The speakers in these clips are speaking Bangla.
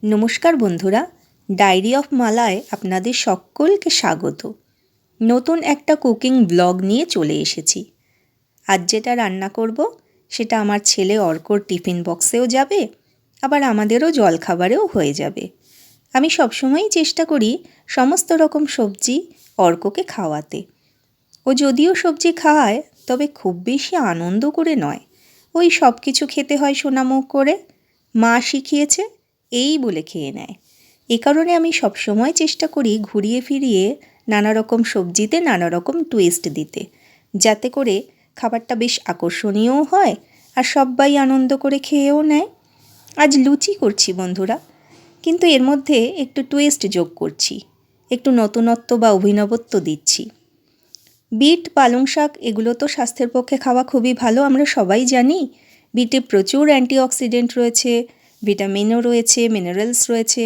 নমস্কার বন্ধুরা, ডায়েরি অফ মালায় আপনাদের সকলকে স্বাগত। নতুন একটা কুকিং ব্লগ নিয়ে চলে এসেছি। আজ যেটা রান্না করব সেটা আমার ছেলে অর্কর টিফিন বক্সেও যাবে, আবার আমাদেরও জলখাবারেও হয়ে যাবে। আমি সবসময়ই চেষ্টা করি সমস্ত রকম সবজি অর্ককে খাওয়াতে। ও যদিও সবজি খায়, তবে খুব বেশি আনন্দ করে নয়। ওই সব কিছু খেতে হয় সোনামুখ করে, মা শিখিয়েছে এই বলে খেয়ে নেয়। এ কারণে আমি সবসময় চেষ্টা করি ঘুরিয়ে ফিরিয়ে নানা রকম সবজিতে নানা রকম টুইস্ট দিতে, যাতে করে খাবারটা বেশ আকর্ষণীয়ও হয় আর সবাই আনন্দ করে খেয়েও নেয়। আজ লুচি করছি বন্ধুরা, কিন্তু এর মধ্যে একটু টুইস্ট যোগ করছি, একটু নতুনত্ব বা অভিনবত্ব দিচ্ছি। বিট, পালং শাক এগুলো তো স্বাস্থ্যের পক্ষে খাওয়া খুবই ভালো, আমরা সবাই জানি। বিটে প্রচুর অ্যান্টিঅক্সিডেন্ট রয়েছে, ভিটামিনও রয়েছে, মিনারেলস রয়েছে।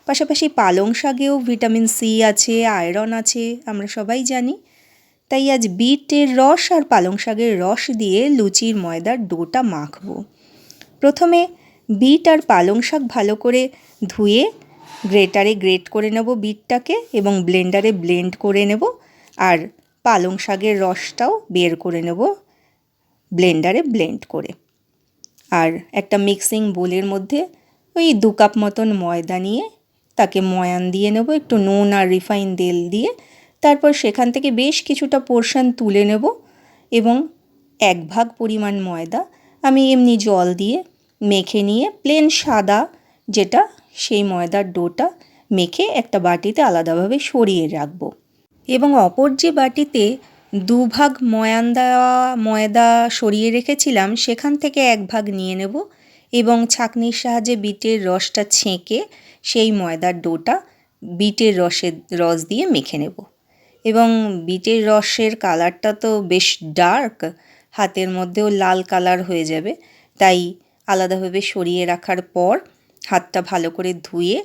পাশাপাশি পালং শাকেও ভিটামিন সি আছে, আয়রন আছে, আমরা সবাই জানি। তাই আজ বিটের রস আর পালং শাকের রস দিয়ে লুচির ময়দার ডোটা মাখবো। প্রথমে বিট আর পালং শাক ভালো করে ধুয়ে গ্রেটারে গ্রেট করে নেব বিটটাকে, এবং ব্লেন্ডারে ব্লেন্ড করে নেব। আর পালং শাকের রসটাও বের করে নেব ব্লেন্ডারে ব্লেন্ড করে। আর একটা মিক্সিং বোলের মধ্যে ওই 2 কাপ মতন ময়দা নিয়ে তাকে ময়ান দিয়ে নেব, একটু নুন আর রিফাইন তেল দিয়ে। তারপর সেখান থেকে বেশ কিছুটা পোর্শন তুলে নেব, এবং 1 ভাগ পরিমাণ ময়দা আমি এমনি জল দিয়ে মেখে নিয়ে প্লেন সাদা যেটা, সেই ময়দার ডোটা মেখে একটা বাটিতে আলাদাভাবে সরিয়ে রাখবো। এবং অপর যে বাটিতে 2 ভাগ ময়দা সরিয়ে রেখেছিলাম, সেখান থেকে 1 ভাগ নিয়ে নেব এবং ছাঁকনির সাহায্যে বিটের রসটা ছেঁকে সেই ময়দার ডোটা বিটের রস দিয়ে মেখে নেব। এবং বিটের রসের কালারটা তো বেশ ডার্ক, হাতের মধ্যেও লাল কালার হয়ে যাবে। তাই আলাদাভাবে সরিয়ে রাখার পর হাতটা ভালো করে ধুয়ে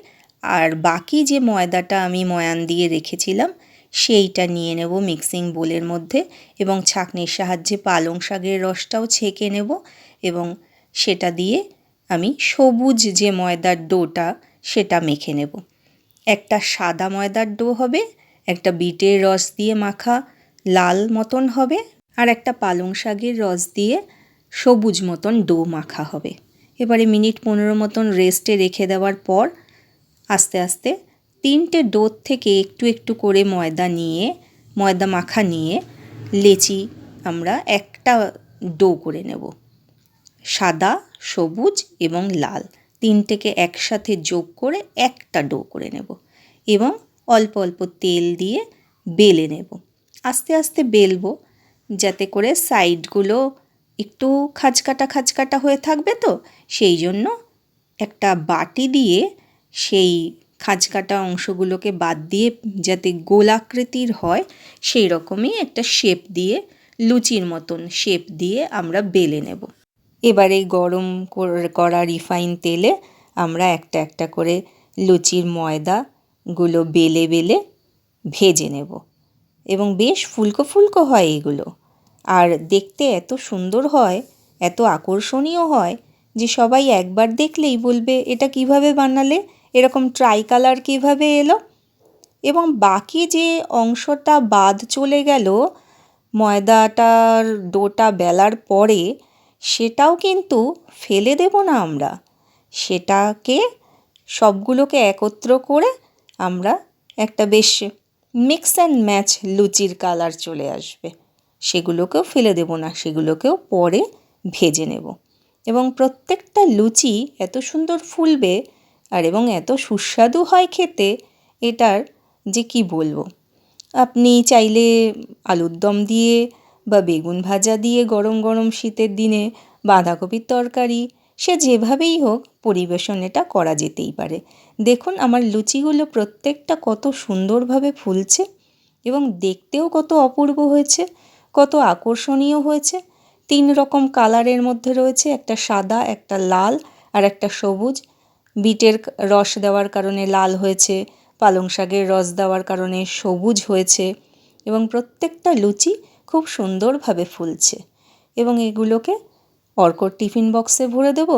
আর বাকি যে ময়দাটা আমি ময়ান দিয়ে রেখেছিলাম সেইটা নিয়ে নেব মিক্সিং বোলের মধ্যে, এবং ছাঁকনির সাহায্যে পালং শাকের রসটাও ছেঁকে নেব, এবং সেটা দিয়ে আমি সবুজ যে ময়দার ডোটা সেটা মেখে নেব। একটা সাদা ময়দার ডো হবে, একটা বিটের রস দিয়ে মাখা লাল মতন হবে, আর একটা পালং শাকের রস দিয়ে সবুজ মতন ডো মাখা হবে। এবারে মিনিট 15 মতন রেস্টে রেখে দেওয়ার পর আস্তে আস্তে 3টে ডোর থেকে একটু একটু করে ময়দা মাখা নিয়ে লেচি আমরা একটা ডো করে নেব। সাদা, সবুজ এবং লাল 3টেকে একসাথে যোগ করে একটা ডো করে নেব, এবং অল্প অল্প তেল দিয়ে বেলে নেব। আস্তে আস্তে বেলবো, যাতে করে সাইডগুলো একটু খাঁজকাটা হয়ে থাকবে, তো সেই জন্য একটা বাটি দিয়ে সেই খাঁজকাটা অংশগুলোকে বাদ দিয়ে যাতে গোলাকৃতির হয় সেই রকমই একটা শেপ দিয়ে, লুচির মতন শেপ দিয়ে আমরা বেলে নেব। এবারে গরম করা রিফাইন তেলে আমরা একটা একটা করে লুচির ময়দাগুলো বেলে বেলে ভেজে নেব, এবং বেশ ফুলকো ফুলকো হয় এগুলো। আর দেখতে এত সুন্দর হয়, এত আকর্ষণীয় হয় যে সবাই একবার দেখলেই বলবে এটা কিভাবে বানালে, এরকম ট্রাই কালার কীভাবে এলো। এবং বাকি যে অংশটা বাদ চলে গেল ময়দাটার ডোটা বেলার পরে, সেটাও কিন্তু ফেলে দেব না আমরা। সেটাকে সবগুলোকে একত্র করে আমরা একটা বেশ মিক্স অ্যান্ড ম্যাচ লুচির কালার চলে আসবে, সেগুলোকেও ফেলে দেব না, সেগুলোকেও পরে ভেজে নেব। এবং প্রত্যেকটা লুচি এত সুন্দর ফুলবে আর এবং এত সুস্বাদু হয় খেতে, এটার যে কি বলবো। আপনি চাইলে আলুর দম দিয়ে বা বেগুন ভাজা দিয়ে গরম গরম শীতের দিনে, বাঁধাকপির তরকারি, সে যেভাবেই হোক পরিবেশন এটা করা যেতেই পারে। দেখুন আমার লুচিগুলো প্রত্যেকটা কত সুন্দরভাবে ফুলছে এবং দেখতেও কত অপূর্ব হয়েছে, কত আকর্ষণীয় হয়েছে। 3 রকম কালারের মধ্যে রয়েছে, একটা সাদা, একটা লাল আর একটা সবুজ। বিটের রস দেওয়ার কারণে লাল হয়েছে, পালং শাকের রস দেওয়ার কারণে সবুজ হয়েছে, এবং প্রত্যেকটা লুচি খুব সুন্দরভাবে ফুলছে। এবং এগুলোকে অর্কর টিফিন বক্সে ভরে দেব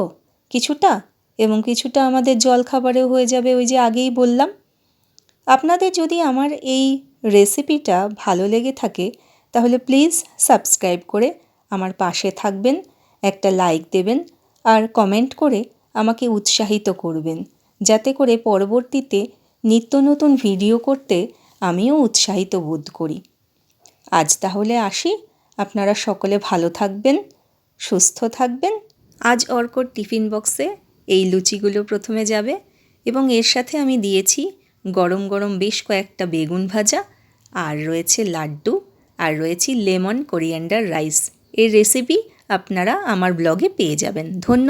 কিছুটা, এবং কিছুটা আমাদের জলখাবারেও হয়ে যাবে, ওই যে আগেই বললাম। আপনাদের যদি আমার এই রেসিপিটা ভালো লেগে থাকে তাহলে প্লিজ সাবস্ক্রাইব করে আমার পাশে থাকবেন, একটা লাইক দেবেন আর কমেন্ট করে আমাকে উৎসাহিত করবেন, যাতে করে পরবর্তীতে নিত্য নতুন ভিডিও করতে আমিও উৎসাহিত বোধ করি। আজ তাহলে আসি, আপনারা সকলে ভালো থাকবেন, সুস্থ থাকবেন। আজ অর্কর টিফিন বক্সে এই লুচিগুলো প্রথমে যাবে এবং এর সাথে আমি দিয়েছি গরম গরম বেশ কয়েকটা বেগুন ভাজা, আর রয়েছে লাড্ডু, আর রয়েছে লেমন কোরিয়ান্ডার রাইস। এর রেসিপি আপনারা আমার ব্লগে পেয়ে যাবেন। ধন্যবাদ।